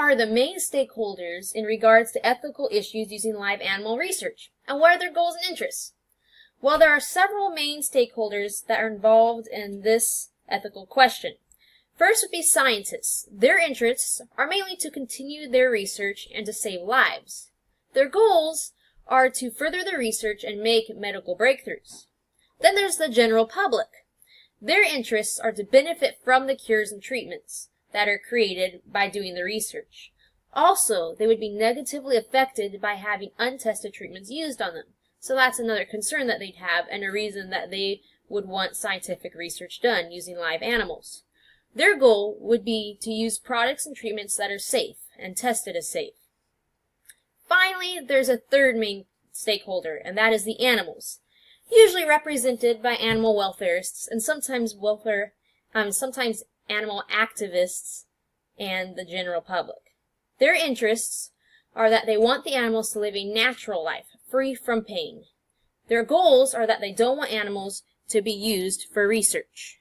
are the main stakeholders in regards to ethical issues using live animal research, and what are their goals and interests? Well, there are several main stakeholders that are involved in this ethical question. First would be scientists. Their interests are mainly to continue their research and to save lives. Their goals are to further the research and make medical breakthroughs. Then there's the general public. Their interests are to benefit from the cures and treatments that are created by doing the research. Also, they would be negatively affected by having untested treatments used on them. So that's another concern that they'd have and a reason that they would want scientific research done using live animals. Their goal would be to use products and treatments that are safe and tested as safe. Finally, there's a third main stakeholder, and that is the animals, usually represented by animal welfareists and sometimes animal activists and the general public. Their interests are that they want the animals to live a natural life, free from pain. Their goals are that they don't want animals to be used for research.